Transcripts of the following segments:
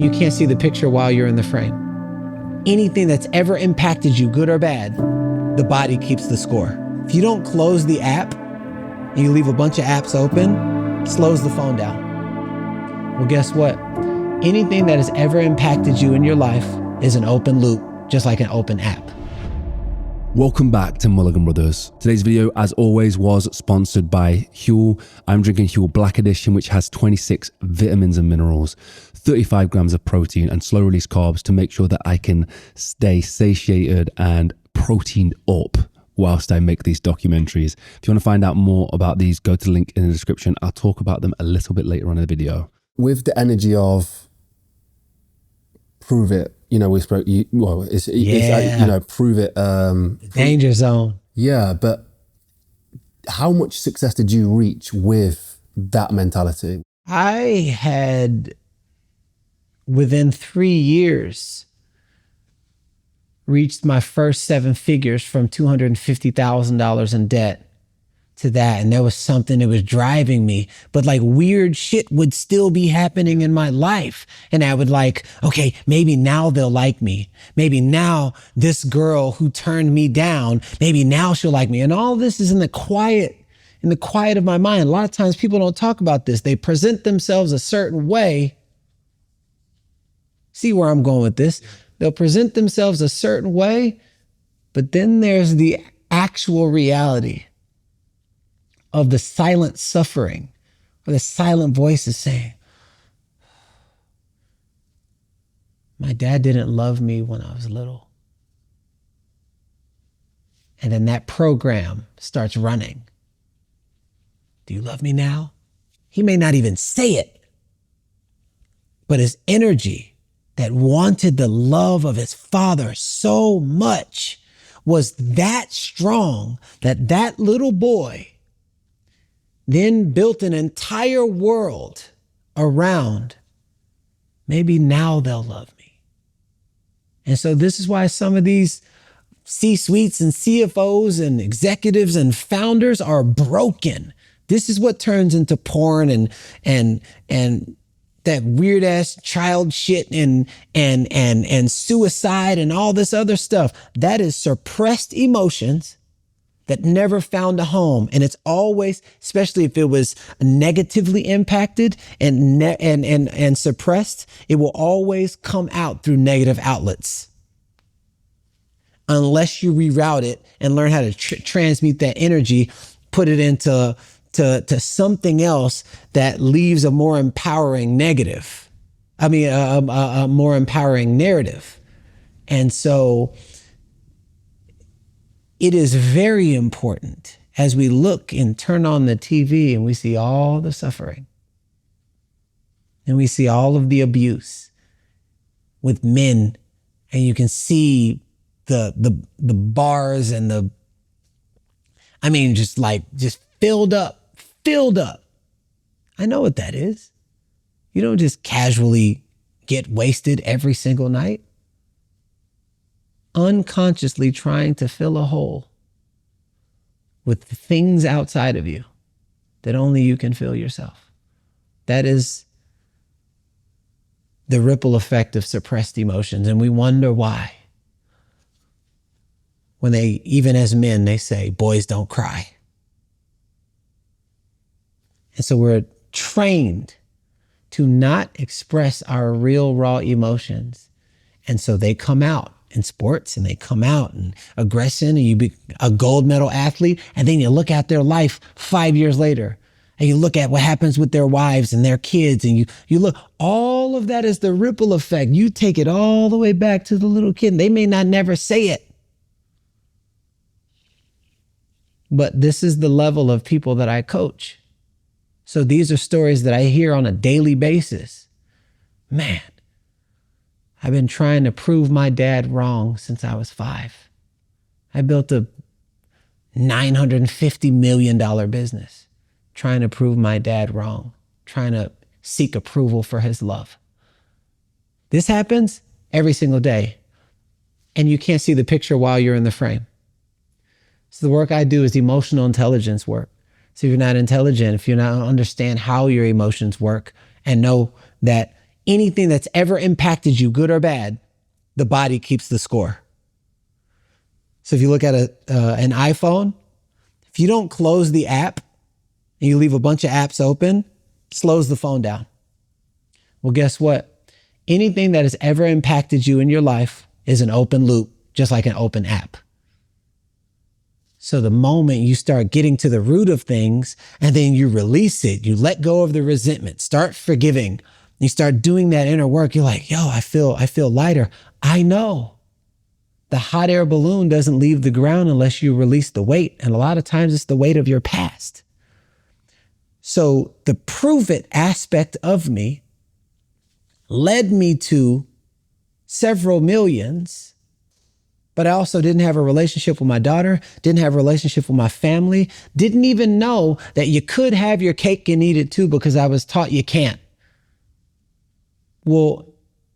You can't see the picture while you're in the frame. Anything that's ever impacted you, good or bad, the body keeps the score. If you don't close the app and you leave a bunch of apps open, it slows the phone down. Well, guess what? Anything that has ever impacted you in your life is an open loop, just like an open app. Welcome back to Mulligan Brothers. Today's video, as always, was sponsored by Huel. I'm drinking Huel Black Edition, which has 26 vitamins and minerals, 35 grams of protein and slow release carbs to make sure that I can stay satiated and proteined up whilst I make these documentaries. If you want to find out more about these, go to the link in the description. I'll talk about them a little bit later on in the video. With the energy of prove it, you know, we spoke, it's prove it. Danger zone. Yeah, but how much success did you reach with that mentality? I had, within 3 years, reached my first 7 figures from $250,000 in debt to that. And there was something that was driving me, but like weird shit would still be happening in my life. And I would like, okay, maybe now they'll like me. Maybe now this girl who turned me down, maybe now she'll like me. And all this is in the quiet of my mind. A lot of times people don't talk about this. They present themselves a certain way. See where I'm going with this? They'll present themselves a certain way, but then there's the actual reality of the silent suffering, or the silent voices saying, my dad didn't love me when I was little. And then that program starts running. Do you love me now? He may not even say it, but his energy that wanted the love of his father so much was that strong that that little boy then built an entire world around, maybe now they'll love me. And so this is why some of these C-suites and CFOs and executives and founders are broken. This is what turns into porn and that weird ass child shit and suicide and all this other stuff. That is suppressed emotions that never found a home. And it's always, especially if it was negatively impacted and suppressed, it will always come out through negative outlets. Unless you reroute it and learn how to transmute that energy, put it into something else that leaves a more empowering negative. A more empowering narrative. And so it is very important as we look and turn on the TV and we see all the suffering and we see all of the abuse with men, and you can see the bars and just filled up. I know what that is. You don't just casually get wasted every single night. Unconsciously trying to fill a hole with the things outside of you that only you can fill yourself. That is the ripple effect of suppressed emotions. And we wonder why. When even as men, they say, boys don't cry. And so we're trained to not express our real raw emotions. And so they come out in sports, and they come out in aggression, and you be a gold medal athlete. And then you look at their life 5 years later, and you look at what happens with their wives and their kids, and you look, all of that is the ripple effect. You take it all the way back to the little kid. They may not never say it, but this is the level of people that I coach. So these are stories that I hear on a daily basis. Man, I've been trying to prove my dad wrong since I was 5. I built a $950 million business trying to prove my dad wrong, trying to seek approval for his love. This happens every single day, and you can't see the picture while you're in the frame. So the work I do is emotional intelligence work. So if you're not intelligent, if you don't understand how your emotions work and know that anything that's ever impacted you, good or bad, the body keeps the score. So if you look at an iPhone, if you don't close the app and you leave a bunch of apps open, it slows the phone down. Well, guess what? Anything that has ever impacted you in your life is an open loop, just like an open app. So the moment you start getting to the root of things and then you release it, you let go of the resentment, start forgiving, you start doing that inner work, you're like, yo, I feel lighter. I know. The hot air balloon doesn't leave the ground unless you release the weight. And a lot of times it's the weight of your past. So the prove it aspect of me led me to several millions, but I also didn't have a relationship with my daughter, didn't have a relationship with my family, didn't even know that you could have your cake and eat it too because I was taught you can't. Well,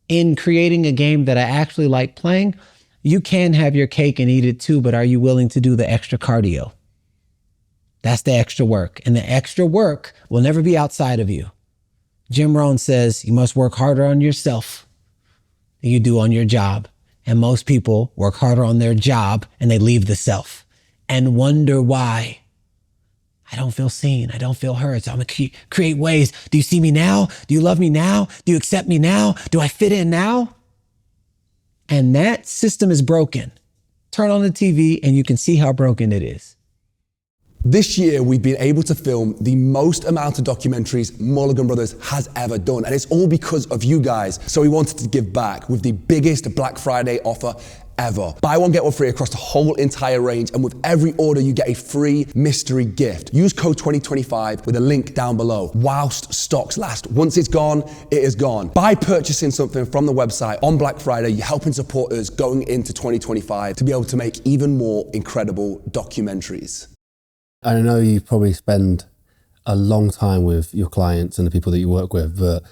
in creating a game that I actually like playing, you can have your cake and eat it too, but are you willing to do the extra cardio? That's the extra work. And the extra work will never be outside of you. Jim Rohn says you must work harder on yourself than you do on your job. And most people work harder on their job and they leave the self and wonder why. I don't feel seen. I don't feel heard. So I'm going to create ways. Do you see me now? Do you love me now? Do you accept me now? Do I fit in now? And that system is broken. Turn on the TV and you can see how broken it is. This year, we've been able to film the most amount of documentaries Mulligan Brothers has ever done, and it's all because of you guys. So we wanted to give back with the biggest Black Friday offer ever. Buy one, get one free across the whole entire range, and with every order, you get a free mystery gift. Use code 2025 with a link down below whilst stocks last. Once it's gone, it is gone. By purchasing something from the website on Black Friday, you're helping support us going into 2025 to be able to make even more incredible documentaries. I know you probably spend a long time with your clients and the people that you work with, but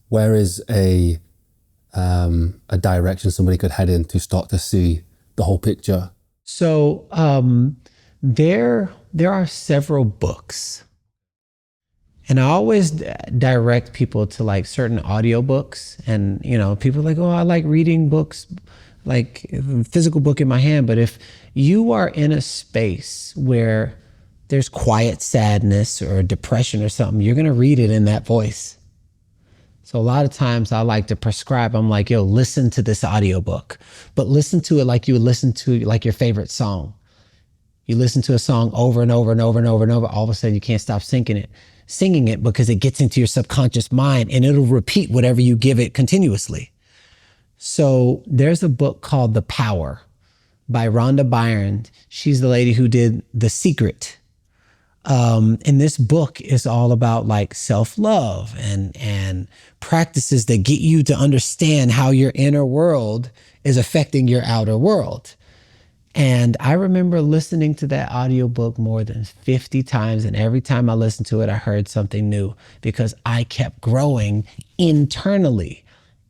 where is a direction somebody could head in to start to see the whole picture? So there are several books. And I always direct people to like certain audiobooks. And, you know, people are like, oh, I like reading books, like a physical book in my hand. But if you are in a space where there's quiet sadness or depression or something, you're going to read it in that voice. So a lot of times I like to prescribe, I'm like, yo, listen to this audiobook, but listen to it like you would listen to like your favorite song. You listen to a song over and over and over and over and over, all of a sudden you can't stop singing it because it gets into your subconscious mind and it'll repeat whatever you give it continuously. So there's a book called The Power by Rhonda Byrne. She's the lady who did The Secret. And this book is all about like self-love and practices that get you to understand how your inner world is affecting your outer world. And I remember listening to that audiobook more than 50 times. And every time I listened to it, I heard something new because I kept growing internally.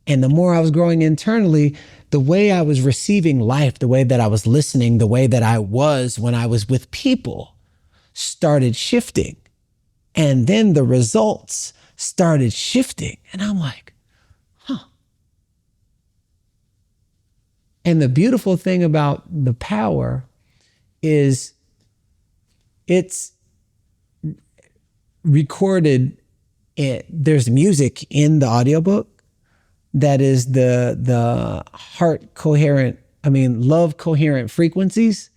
And the more I was growing internally, the way I was receiving life, the way that I was listening, the way that I was when I was with people started shifting. And then the results started shifting. And I'm like, huh. And the beautiful thing about The Power is it's recorded. There's music in the audiobook that is the love coherent frequencies.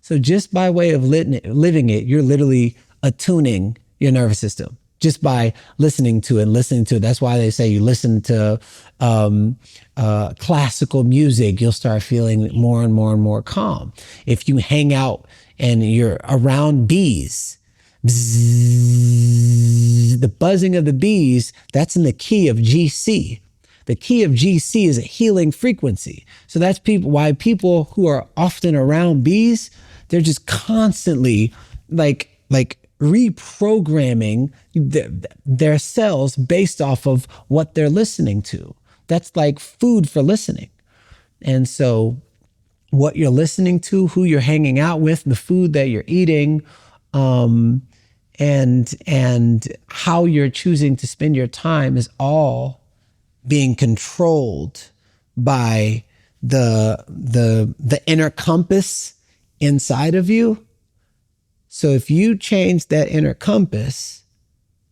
So just by way of living it, you're literally attuning your nervous system just by listening to it. That's why they say you listen to classical music, you'll start feeling more and more and more calm. If you hang out and you're around bees, bzzz, the buzzing of the bees, that's in the key of GC. The key of GC is a healing frequency. So that's why people who are often around bees, they're just constantly like reprogramming their cells based off of what they're listening to. That's like food for listening. And so what you're listening to, who you're hanging out with, the food that you're eating, and how you're choosing to spend your time is all being controlled by the inner compass inside of you. So if you change that inner compass,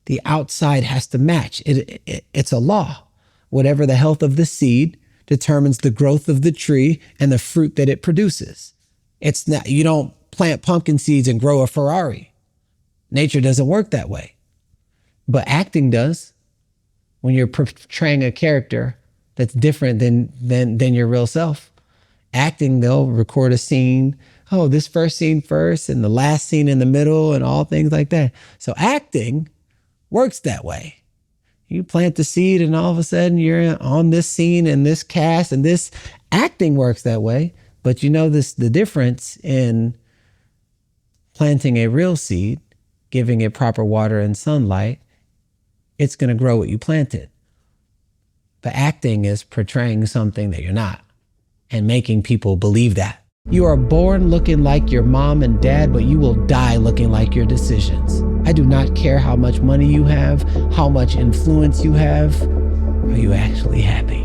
the outside has to match. It's a law. Whatever the health of the seed determines the growth of the tree and the fruit that it produces. It's not, you don't plant pumpkin seeds and grow a Ferrari. Nature doesn't work that way. But acting does. When you're portraying a character that's different than your real self. Acting, they'll record a scene. Oh, this first scene first and the last scene in the middle and all things like that. So acting works that way. You plant the seed and all of a sudden you're on this scene and this cast, and this acting works that way. But you know the difference in planting a real seed, giving it proper water and sunlight, it's going to grow what you planted. But acting is portraying something that you're not and making people believe that. You are born looking like your mom and dad, but you will die looking like your decisions. I do not care how much money you have, how much influence you have. Are you actually happy?